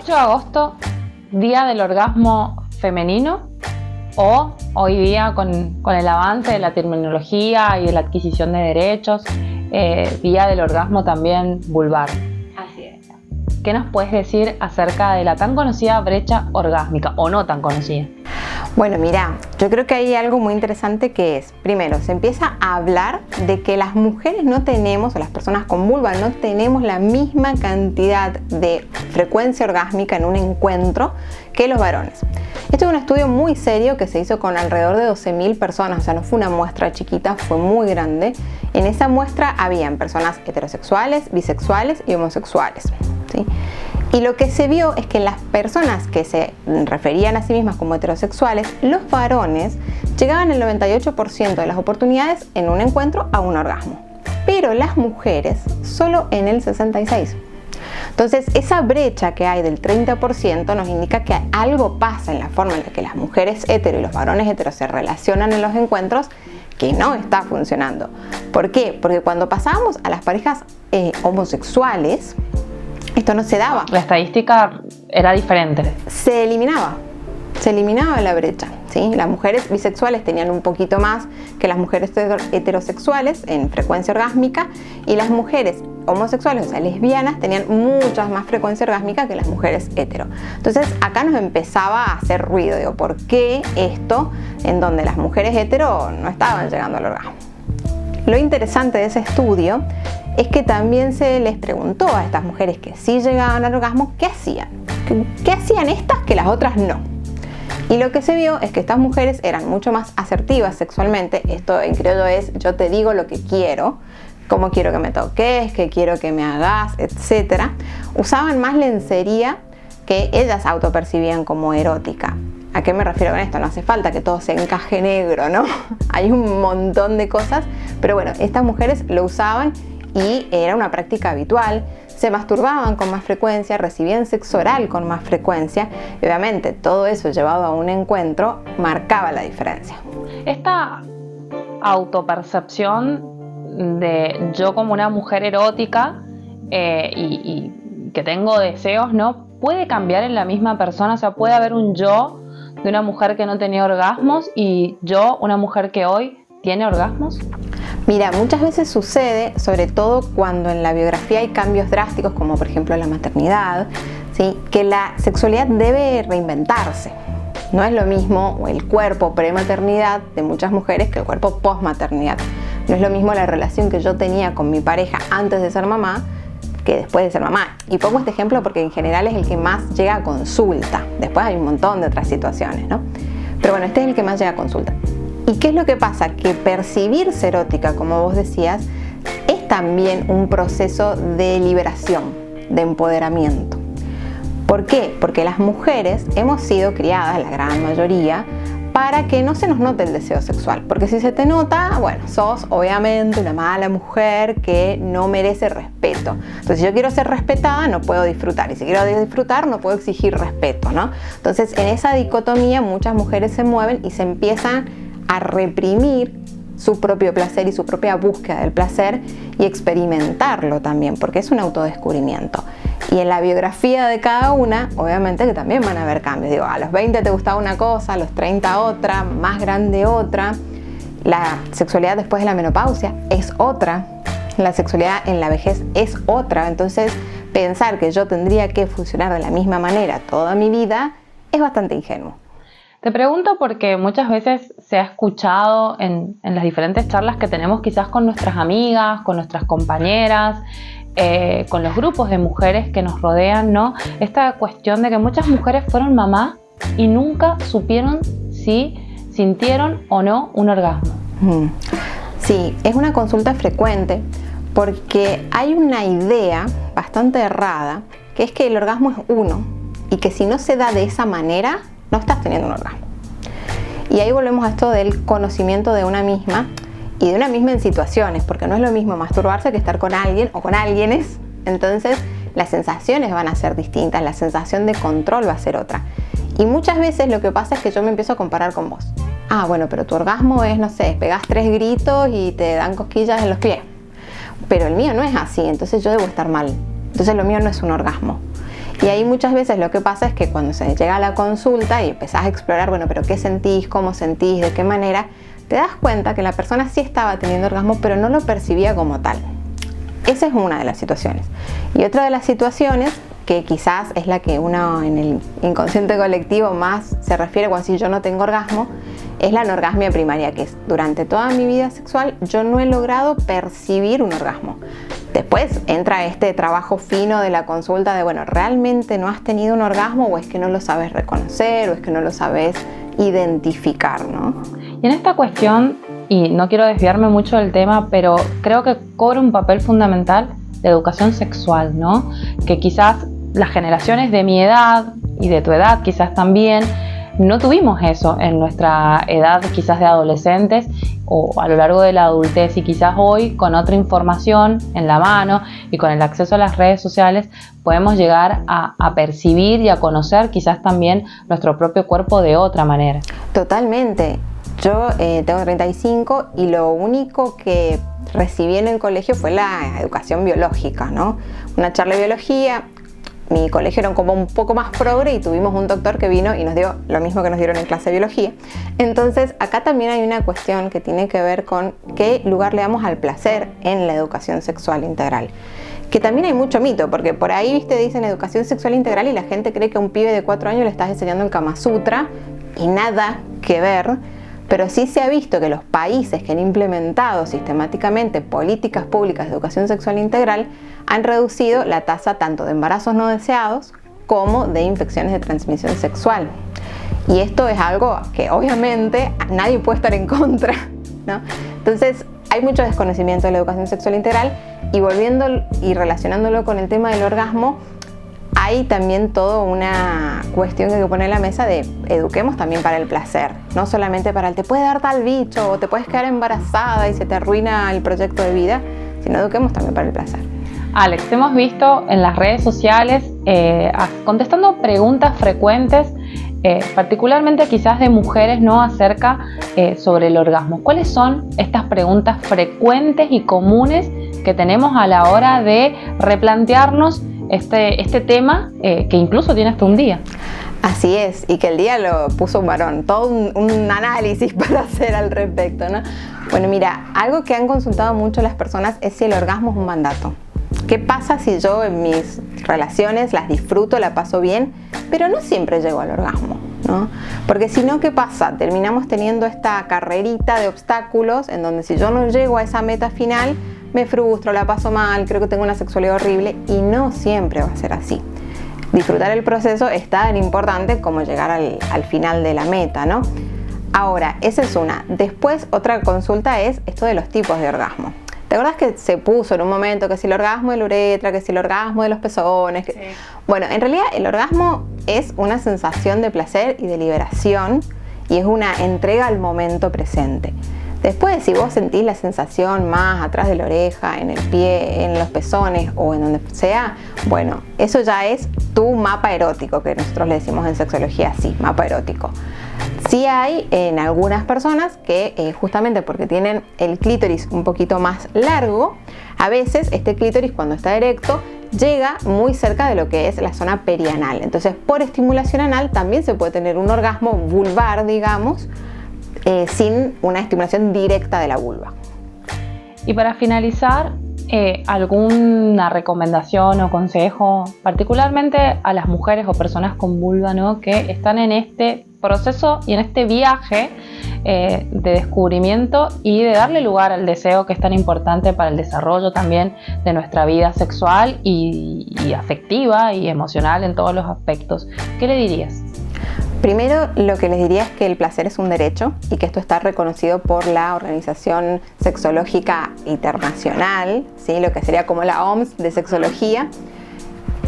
8 de agosto, Día del Orgasmo Femenino, o hoy día con el avance de la terminología y de la adquisición de derechos, Día del Orgasmo también vulvar. Así es. ¿Qué nos puedes decir acerca de la tan conocida brecha orgásmica, o no tan conocida? Bueno, mira, yo creo que hay algo muy interesante que es, primero, se empieza a hablar de que las mujeres no tenemos, o las personas con vulva no tenemos la misma cantidad de frecuencia orgásmica en un encuentro que los varones. Esto es un estudio muy serio que se hizo con alrededor de 12.000 personas, o sea, no fue una muestra chiquita, fue muy grande. En esa muestra habían personas heterosexuales, bisexuales y homosexuales, ¿sí? Y lo que se vio es que las personas que se referían a sí mismas como heterosexuales, los varones llegaban el 98% de las oportunidades en un encuentro a un orgasmo, pero las mujeres solo en el 66%. Entonces, esa brecha que hay del 30% nos indica que algo pasa en la forma en la que las mujeres hetero y los varones heteros se relacionan en los encuentros que no está funcionando. ¿Por qué? Porque cuando pasábamos a las parejas homosexuales, esto no se daba. La estadística era diferente. Se eliminaba la brecha, ¿sí? Las mujeres bisexuales tenían un poquito más que las mujeres heterosexuales en frecuencia orgásmica, y las mujeres homosexuales, o sea, lesbianas, tenían muchas más frecuencia orgásmica que las mujeres hetero. Entonces, acá nos empezaba a hacer ruido. Digo, ¿por qué esto en donde las mujeres hetero no estaban llegando al orgasmo? Lo interesante de ese estudio es que también se les preguntó a estas mujeres que sí llegaban al orgasmo, ¿qué hacían? ¿Qué hacían estas que las otras no? Y lo que se vio es que estas mujeres eran mucho más asertivas sexualmente. Esto en criollo es: yo te digo lo que quiero, cómo quiero que me toques, qué quiero que me hagas, etc. Usaban más lencería que ellas autopercibían como erótica. ¿A qué me refiero con esto? No hace falta que todo se encaje negro, ¿no? Hay un montón de cosas, pero bueno, estas mujeres lo usaban y era una práctica habitual. Se masturbaban con más frecuencia, recibían sexo oral con más frecuencia, y obviamente todo eso llevado a un encuentro marcaba la diferencia. Esta autopercepción de yo como una mujer erótica y que tengo deseos, ¿no? Puede cambiar en la misma persona. O sea, puede haber un yo de una mujer que no tenía orgasmos y yo, una mujer que hoy tiene orgasmos. Mira, muchas veces sucede, sobre todo cuando en la biografía hay cambios drásticos, como por ejemplo la maternidad, ¿sí? Que la sexualidad debe reinventarse. No es lo mismo el cuerpo prematernidad de muchas mujeres que el cuerpo postmaternidad. No es lo mismo la relación que yo tenía con mi pareja antes de ser mamá que después de ser mamá. Y pongo este ejemplo porque en general es el que más llega a consulta. Después hay un montón de otras situaciones, ¿no? Pero bueno, este es el que más llega a consulta. ¿Y qué es lo que pasa? Que percibirse erótica, como vos decías, es también un proceso de liberación, de empoderamiento. ¿Por qué? Porque las mujeres hemos sido criadas, la gran mayoría, para que no se nos note el deseo sexual. Porque si se te nota, bueno, sos obviamente una mala mujer que no merece respeto. Entonces, si yo quiero ser respetada, no puedo disfrutar. Y si quiero disfrutar, no puedo exigir respeto, ¿no? Entonces, en esa dicotomía, muchas mujeres se mueven y se empiezan a reprimir su propio placer y su propia búsqueda del placer y experimentarlo también, porque es un autodescubrimiento. Y en la biografía de cada una, obviamente que también van a haber cambios. Digo, a los 20 te gustaba una cosa, a los 30 otra, más grande otra. La sexualidad después de la menopausia es otra. La sexualidad en la vejez es otra. Entonces, pensar que yo tendría que funcionar de la misma manera toda mi vida es bastante ingenuo. Te pregunto porque muchas veces se ha escuchado en las diferentes charlas que tenemos quizás con nuestras amigas, con nuestras compañeras, con los grupos de mujeres que nos rodean, ¿no? Esta cuestión de que muchas mujeres fueron mamás y nunca supieron si sintieron o no un orgasmo. Sí, es una consulta frecuente porque hay una idea bastante errada, que es que el orgasmo es uno y que si no se da de esa manera, no estás teniendo un orgasmo. Y ahí volvemos a esto del conocimiento de una misma y de una misma en situaciones, porque no es lo mismo masturbarse que estar con alguien o con alguienes. Entonces las sensaciones van a ser distintas, la sensación de control va a ser otra. Y muchas veces lo que pasa es que yo me empiezo a comparar con vos. Ah, bueno, pero tu orgasmo es, no sé, pegás 3 gritos y te dan cosquillas en los pies. Pero el mío no es así, entonces yo debo estar mal. Entonces lo mío no es un orgasmo. Y ahí muchas veces lo que pasa es que cuando se llega a la consulta y empezás a explorar, bueno, pero ¿qué sentís? ¿Cómo sentís? ¿De qué manera? Te das cuenta que la persona sí estaba teniendo orgasmo, pero no lo percibía como tal. Esa es una de las situaciones. Y otra de las situaciones, que quizás es la que uno en el inconsciente colectivo más se refiere cuando dice yo no tengo orgasmo, es la anorgasmia primaria, que es durante toda mi vida sexual yo no he logrado percibir un orgasmo. Después entra este trabajo fino de la consulta de, bueno, ¿realmente no has tenido un orgasmo o es que no lo sabes reconocer o es que no lo sabes identificar, ¿no? Y en esta cuestión, y no quiero desviarme mucho del tema, pero creo que cobra un papel fundamental la educación sexual, ¿no? Que quizás las generaciones de mi edad y de tu edad quizás también no tuvimos eso en nuestra edad quizás de adolescentes o a lo largo de la adultez, y quizás hoy con otra información en la mano y con el acceso a las redes sociales podemos llegar a percibir y a conocer quizás también nuestro propio cuerpo de otra manera. Totalmente. Yo tengo 35 y lo único que recibí en el colegio fue la educación biológica, ¿no? Una charla de biología. Mi colegio era como un poco más progre y tuvimos un doctor que vino y nos dio lo mismo que nos dieron en clase de biología. Entonces acá también hay una cuestión que tiene que ver con qué lugar le damos al placer en la educación sexual integral. Que también hay mucho mito, porque por ahí, viste, dicen educación sexual integral y la gente cree que a un pibe de 4 años le estás enseñando el Kama Sutra y nada que ver. Pero sí se ha visto que los países que han implementado sistemáticamente políticas públicas de educación sexual integral han reducido la tasa tanto de embarazos no deseados como de infecciones de transmisión sexual. Y esto es algo que obviamente nadie puede estar en contra, ¿no? Entonces hay mucho desconocimiento de la educación sexual integral, y volviendo y relacionándolo con el tema del orgasmo, hay también toda una cuestión que hay que poner en la mesa de eduquemos también para el placer, no solamente para el te puede dar tal bicho o te puedes quedar embarazada y se te arruina el proyecto de vida, sino eduquemos también para el placer. Alex, te hemos visto en las redes sociales contestando preguntas frecuentes, particularmente quizás de mujeres, ¿no?, acerca sobre el orgasmo. ¿Cuáles son estas preguntas frecuentes y comunes que tenemos a la hora de replantearnos este tema que incluso tiene hasta un día? Así es, y que el día lo puso un varón, todo un análisis para hacer al respecto, ¿no? Bueno, mira, algo que han consultado mucho las personas es si el orgasmo es un mandato. ¿Qué pasa si yo en mis relaciones las disfruto, la paso bien, pero no siempre llego al orgasmo, ¿no? Porque si no, ¿qué pasa? Terminamos teniendo esta carrerita de obstáculos en donde si yo no llego a esa meta final, me frustro, la paso mal, creo que tengo una sexualidad horrible, y no siempre va a ser así. Disfrutar el proceso es tan importante como llegar al final de la meta, ¿no? Ahora, esa es una. Después, otra consulta es esto de los tipos de orgasmo. ¿Te acuerdas que se puso en un momento que si el orgasmo de la uretra, que si el orgasmo de los pezones? Sí. Bueno, en realidad el orgasmo es una sensación de placer y de liberación, y es una entrega al momento presente. Después, si vos sentís la sensación más atrás de la oreja, en el pie, en los pezones o en donde sea, bueno, eso ya es tu mapa erótico, que nosotros le decimos en sexología así, mapa erótico. Sí hay en algunas personas que justamente porque tienen el clítoris un poquito más largo, a veces este clítoris cuando está erecto llega muy cerca de lo que es la zona perianal. Entonces, por estimulación anal también se puede tener un orgasmo vulvar, digamos, sin una estimulación directa de la vulva. Y para finalizar, ¿alguna recomendación o consejo, particularmente a las mujeres o personas con vulva, ¿no?, que están en este proceso y en este viaje de descubrimiento y de darle lugar al deseo, que es tan importante para el desarrollo también de nuestra vida sexual y afectiva y emocional en todos los aspectos? ¿Qué le dirías? Primero, lo que les diría es que el placer es un derecho y que esto está reconocido por la Organización Sexológica Internacional, ¿sí?, lo que sería como la OMS de sexología,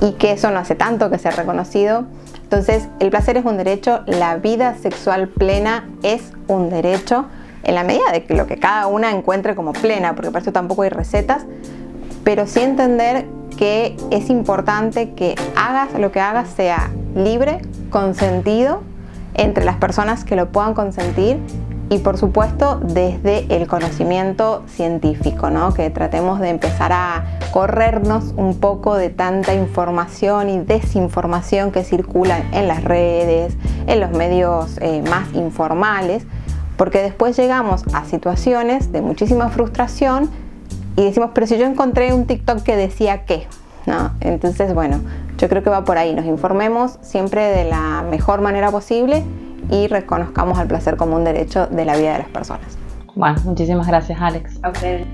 y que eso no hace tanto que sea reconocido. Entonces, el placer es un derecho, la vida sexual plena es un derecho, en la medida de que lo que cada una encuentre como plena, porque para eso tampoco hay recetas, pero sí entender que es importante que hagas lo que hagas sea libre, consentido, entre las personas que lo puedan consentir, Y por supuesto desde el conocimiento científico, ¿no? Que tratemos de empezar a corrernos un poco de tanta información y desinformación que circula en las redes, en los medios más informales, porque después llegamos a situaciones de muchísima frustración y decimos, pero si yo encontré un TikTok que decía qué, ¿no? Entonces, bueno, yo creo que va por ahí, nos informemos siempre de la mejor manera posible y reconozcamos el placer como un derecho de la vida de las personas. Bueno, muchísimas gracias, Alex. A ustedes.